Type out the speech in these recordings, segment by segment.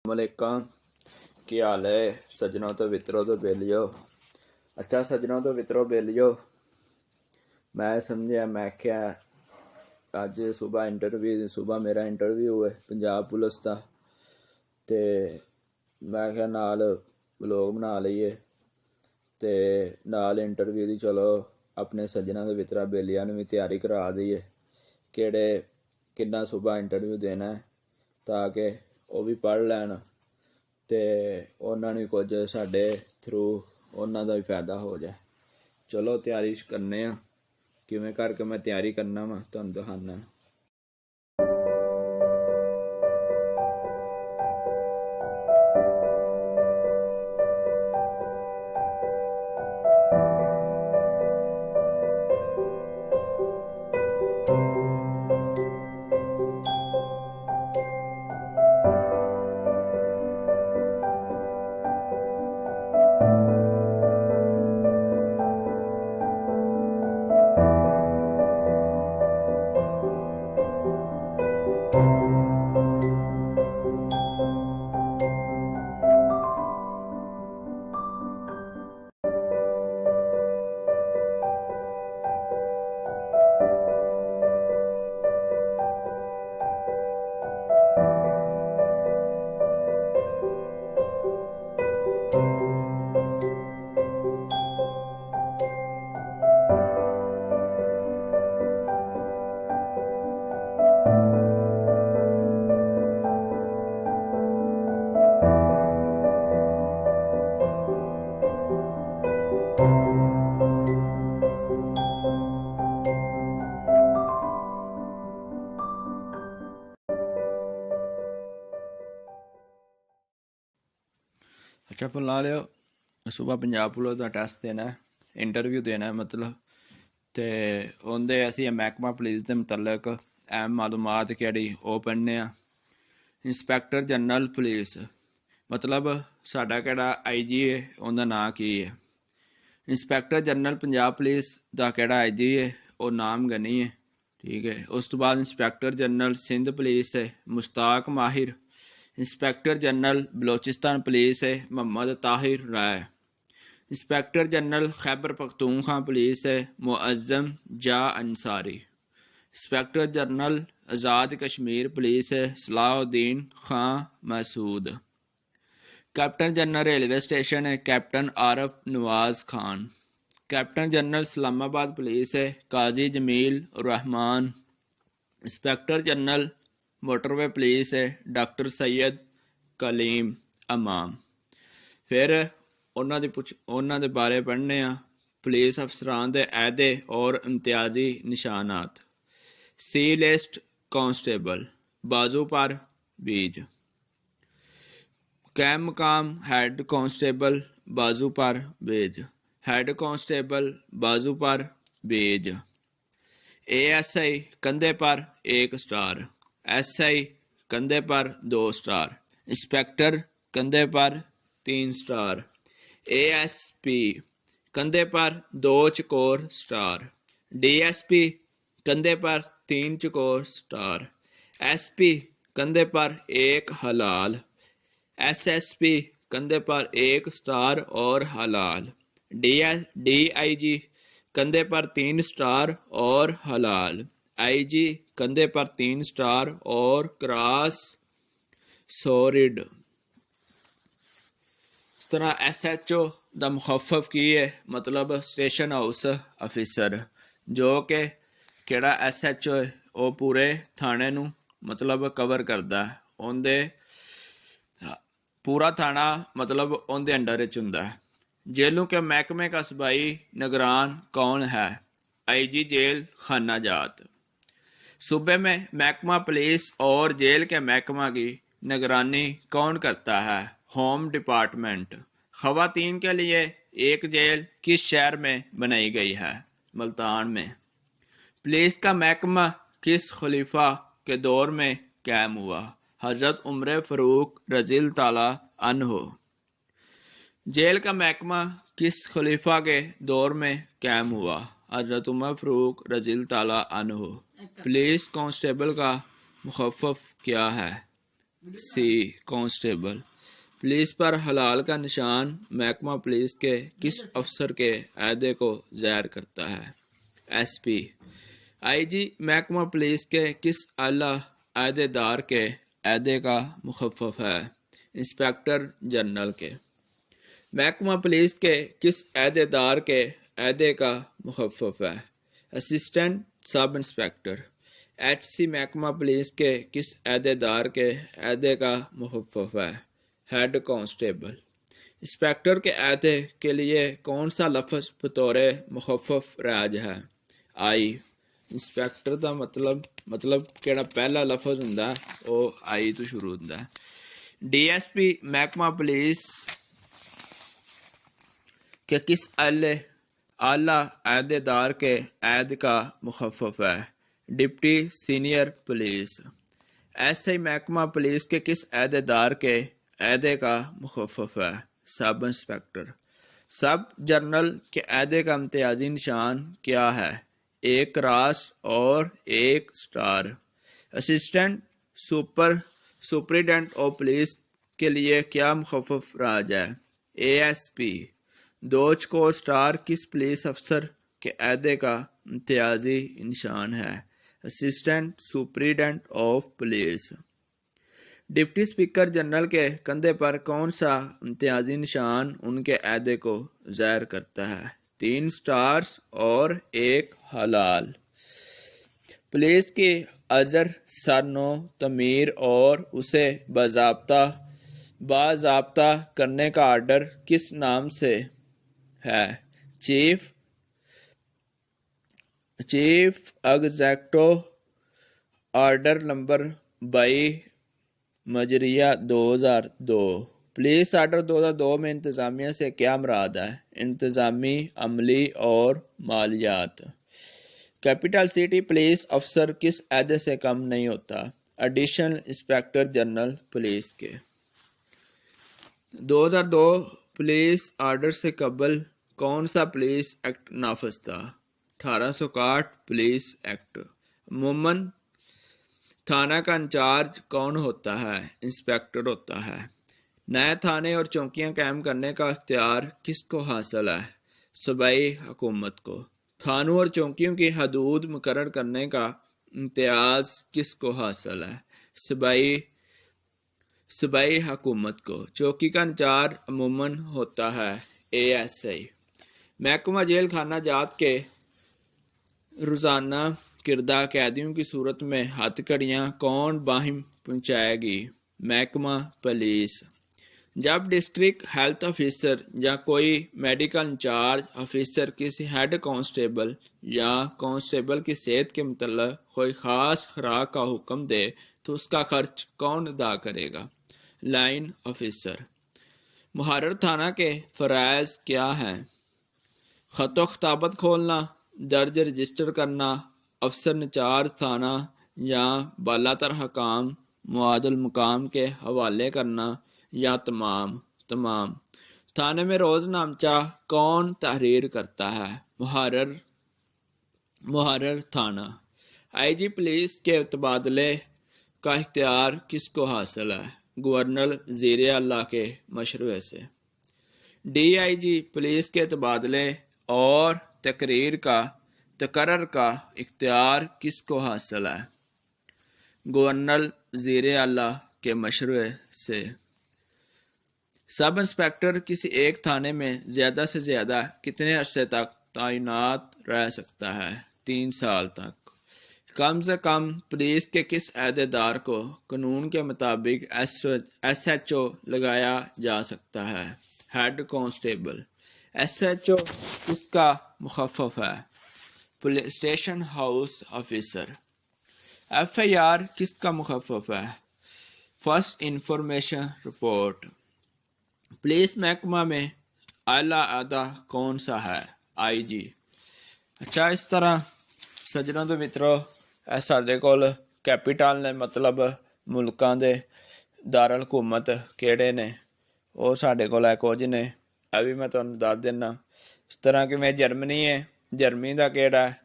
वालेकुम, की हाल है सज्जनों तो मित्रों तो बेलियो। अच्छा सज्जनों तो मित्रों बेलियो, मैं समझा मैं क्या अज सुबह मेरा इंटरव्यू है पंजाब पुलिस का, तो मैं क्या नाल व्लॉग बना लईए ते नाल इंटरव्यू की चलो अपने सज्जनों के मित्रों बेलियां भी तैयारी करा दईए किहड़े किन्ना सुबह इंटरव्यू देना है ताकि वो भी पढ़ लैन ते उन्हां नूं कुछ साडे थ्रू उन्हां दा भी फायदा हो जाए। चलो तैयारी करने आ, किवें करके मैं तैयारी करना वा तुहानूं दिखाना। अच्छा बुला लियो, सुबह पंजाब पुलिस का टैसट देना है, इंटरव्यू देना है मतलब, तो उनके असी महकमा पुलिस के मुतलक अहम मालूमात केड़ी वो पढ़ने आ। इंस्पैक्टर जनरल पुलिस मतलब साडा केड़ा IG है, उनका नाम की है। इंस्पैक्टर जनरल पंजाब पुलिस का केड़ा IG है, वो नाम गनी है, ठीक है। उस तो बाद इंस्पैक्टर जनरल सिंध पुलिस है मुश्ताक माहिर। इंस्पैक्टर जनरल बलोचिस्तान पुलिस है Mohammad Tahir Rai. Inspector general Khyber Pakhtunkhwa police है Muazzam Jah Ansari. Inspector general Azad Kashmir police है Salahuddin Khan Masood. Captain general railway station है captain Arif Nawaz Khan. Captain general Islamabad police है Qazi Jamil Rehman. Inspector general motorway police है डॉक्टर सैयद कलीम अमाम। फिर उन्हां दे बारे पढ़ने आ। पुलिस अफसरान दे अहदे और इम्तियाजी निशानात। सी लिस्ट कांस्टेबल बाजू पर बीज। कैम मकाम हेड कांस्टेबल बाजू पर बेज। हेड कांस्टेबल बाजू पर बेज। ASI कंधे पर 1 स्टार। SI कंधे पर 2 स्टार। इंस्पेक्टर कंधे पर 3 स्टार। ASP कंधे पर 2 चकोर स्टार। DSP कंधे पर 3 चकोर स्टार। SP कंधे पर 1 हलाल। SSP कंधे पर 1 स्टार और हलाल। DIG कंधे पर 3 स्टार और हलाल। IG कंधे पर 3 स्टार और क्रॉस सोरिड। इस तरह SHO दा मुखफ़फ़ की है मतलब स्टेशन हाउस अफिसर, जो कि केड़ा SHO है वो पूरे थाने नूं मतलब कवर करता है। उनके पूरा थाना मतलब उनके अंडर विच हुंदा है। जेलों के महकमे का सूबाई निगरान कौन है? IG जेल खाना जात। सूबे में महकमा पुलिस और जेल के महकमा की निगरानी कौन करता है? Home department. ख़वातीन के लिए एक जेल किस शहर में बनाई गई है? मुल्तान में। पुलिस का महकमा किस खलीफा के दौर में कायम हुआ? हज़रत उमर फ़ारूक रज़ी ताला अन्हो। जेल का महकमा किस खलीफा के दौर में कायम हुआ? हज़रत उमर फ़ारूक रज़ी ताला अन्हो। पुलिस कांस्टेबल का मुखफ़फ़ क्या है? सी कांस्टेबल। पुलिस पर हलाल का निशान महकमा पुलिस के किस अफसर के अहदे को ज़ाहिर करता है? एसपी। आईजी महकमा पुलिस के किस आला अहदेदार के अहदे का मुखफ़फ़ है? इंस्पेक्टर जनरल के। महकमा पुलिस के किस अहदेदार के अहदे का मुखफ़फ़ है? Assistant sub inspector. एचसी महकमा पुलिस के किस अहदेदार के अहदे का मुखफ़फ़ है? Head constable. इंस्पेक्टर के अहदे के लिए कौन सा लफ्ज़ बतौर मुखफ़फ़ राज है? आई। इंस्पेक्टर का मतलब केड़ा पहला लफ्ज़ हुंदा वो आई तो शुरू हुंदा है। डीएसपी महकमा पुलिस के किस आला अहदेदार के अहद का मुखफ़फ़ है? Deputy senior police. एसआई महकमा पुलिस के किस अहदेदार के अहदे का मुखफ़फ़ है? Sub inspector. सब जर्नल के अहदे का इम्तियाजी निशान क्या है? एक रास और एक star. Assistant superintendent of police के लिए क्या मुखफ़फ़ राज है? एएसपी। दो चकोर स्टार किस पुलिस अफसर के अहदे का इम्तियाजी निशान है? Assistant superintendent of police. Deputy speaker general के कंधे पर कौन सा इम्तियाजी निशान उनके अहदे को ज़ाहिर करता है? 3 स्टार्स और 1 हलाल। पुलिस की अजर सरनो तमीर और उसे बाज़ाब्ता करने का आर्डर किस नाम से है? Chief executive order number 22 मजरिया 2002। Police order 2002 में इंतज़ामिया से क्या मुराद है? इंतज़ामी, अमली और मालियात। कैपिटल सिटी पुलिस अफसर किस अहदे से कम नहीं होता? एडिशनल इंस्पेक्टर जनरल पुलिस के। 2002 पुलिस आर्डर से कबल कौन सा पुलिस एक्ट नाफिज था? 1861 पुलिस एक्ट। अमूमन थाना का इंचार्ज कौन होता है? इंस्पेक्टर होता है। नए थाने और चौकियां कायम करने का इख्तियार किसको हासिल है? सूबाई हुकूमत को। थानों और चौकियों की हदूद मुकर्रर करने का इम्तियाज किसको हासिल है? सूबाई हुकूमत को। चौकी का इंचार्ज अमूमन होता है एएसआई। महकमा जेल खाना जात के रोज़ाना किरदा कैदियों की सूरत में हथकड़ियाँ कौन बाहिम पहुँचाएगी? महकमा पुलिस। जब डिस्ट्रिक्ट हेल्थ ऑफिसर या कोई मेडिकल इंचार्ज ऑफिसर किसी हेड कांस्टेबल या कांस्टेबल की सेहत के मतलब कोई ख़ास खुराक का हुक्म दे तो उसका खर्च कौन अदा करेगा? Line officer. मुहर्रर थाना के फ़राइज़ क्या हैं? ख़त ख़िताबत खोलना, दर्ज रजिस्टर करना, अफसर इंचार्ज थाना या बालातर हकाम मुआदल मुकाम के हवाले करना या तमाम। थाने में रोज़ नामचा कौन तहरीर करता है? मुहर्रर थाना। आईजी पुलिस के तबादले का इख्तियार किसको हासिल है? गवर्नर वज़ीर आला के मशवरे से। डीआईजी पुलिस के तबादले और तकर्रर का इख्तियार किसको हासिल है? गवर्नर वज़ीर आला के मशवरे से। सब इंस्पेक्टर किसी एक थाने में ज़्यादा से ज़्यादा कितने अरसे तक तैनात रह सकता है? 3 साल तक। कम से कम पुलिस के किस अहदेदार को कानून के मुताबिक एसएचओ लगाया जा सकता है? Head constable. एसएचओ किसका मुखफ़फ़ है? Station house officer. एफआईआर किसका मुखफ़फ़ है? First information report. पुलिस महकमा में आला अहदा कौन सा है? आईजी। अच्छा, इस तरह सज्जनों तो मित्रों साडे कोल कैपिटल ने मतलब मुल्कां दे दारुल हुकूमत किहड़े ने वो साडे कोल कुछ ने भी मैं तुहानूं दस दिना। इस तरह कि जर्मनी है, जर्मनी का किहड़ा है?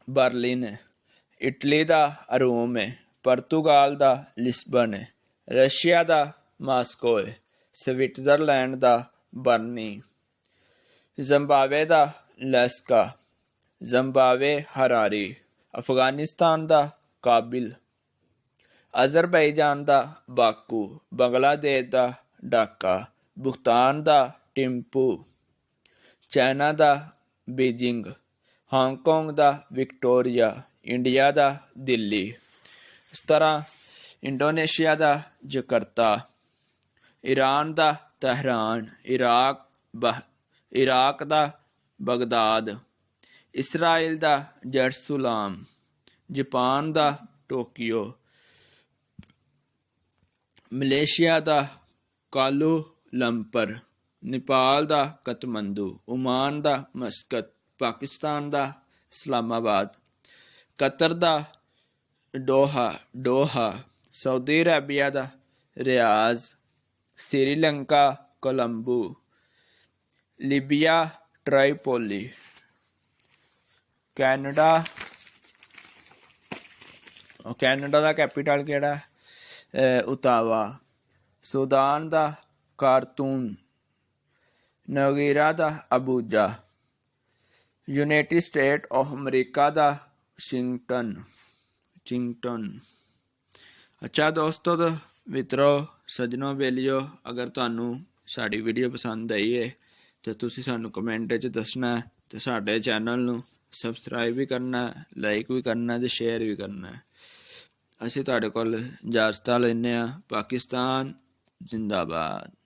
बर्लिन है। इटली का रोम है। ਪੁਰਤਗਾਲ ਦਾ ਲਿਸਬਨ ਹੈ। ਰਸ਼ੀਆ ਦਾ ਮਾਸਕੋ ਹੈ। ਸਵਿਟਜ਼ਰਲੈਂਡ ਦਾ ਬਰਨੀ। ਜ਼ਿੰਬਾਬਵੇ ਦਾ ਲੈਸਕਾ। ਜ਼ਿੰਬਾਬਵੇ ਹਰਾਰੀ। ਅਫਗਾਨਿਸਤਾਨ ਦਾ ਕਾਬਿਲ। ਅਜ਼ਰਬੈਜਾਨ ਦਾ ਬਾਕੂ। ਬੰਗਲਾਦੇਸ਼ ਦਾ ਢਾਕਾ। ਭੂਟਾਨ ਦਾ ਟਿੰਪੂ। ਚਾਈਨਾ ਦਾ ਬੀਜਿੰਗ। ਹਾਂਗਕਾਂਗ ਦਾ ਵਿਕਟੋਰੀਆ। ਇੰਡੀਆ ਦਾ ਦਿੱਲੀ। ਇਸ ਤਰ੍ਹਾਂ ਇੰਡੋਨੇਸ਼ੀਆ ਦਾ ਜਕਰਤਾ। ਈਰਾਨ ਦਾ ਤਹਿਰਾਨ। ਇਰਾਕ ਦਾ ਬਗਦਾਦ। ਇਸਰਾਈਲ ਦਾ ਜਰੂਸਲਮ। ਜਾਪਾਨ ਦਾ ਟੋਕੀਓ। ਮਲੇਸ਼ੀਆ ਦਾ ਕੁਆਲਾਲੰਪਰ। ਨੇਪਾਲ ਦਾ ਕਠਮੰਡੂ। ਓਮਾਨ ਦਾ ਮਸਕਤ। ਪਾਕਿਸਤਾਨ ਦਾ ਇਸਲਾਮਾਬਾਦ। ਕਤਰ ਦਾ ਡੋਹਾ। ਸਾਊਦੀ ਅਰੇਬੀਆ ਦਾ Riyadh. Sri Lanka Colombo. Libya Tripoli. Canada ਦਾ capital ਕਿਹੜਾ? Ottawa. Sudan ਦਾ Khartoum. Nigeria ਦਾ Abuja. United State of America ਦਾ Washington. ਅੱਛਾ ਦੋਸਤੋ ਤੇ ਮਿੱਤਰੋ, ਸੱਜਣੋ, ਬੇਲੀਓ, ਅਗਰ ਤੁਹਾਨੂੰ ਸਾਡੀ ਵੀਡੀਓ ਪਸੰਦ ਆਈ ਹੈ ਤਾਂ ਤੁਸੀਂ ਸਾਨੂੰ ਕਮੈਂਟ 'ਚ ਦੱਸਣਾ ਅਤੇ ਸਾਡੇ ਚੈਨਲ ਨੂੰ ਸਬਸਕ੍ਰਾਈਬ ਵੀ ਕਰਨਾ, ਲਾਈਕ ਵੀ ਕਰਨਾ ਅਤੇ ਸ਼ੇਅਰ ਵੀ ਕਰਨਾ। ਅਸੀਂ ਤੁਹਾਡੇ ਕੋਲ ਇਜਾਜ਼ਤ ਲੈਂਦੇ ਹਾਂ। ਪਾਕਿਸਤਾਨ ਜ਼ਿੰਦਾਬਾਦ।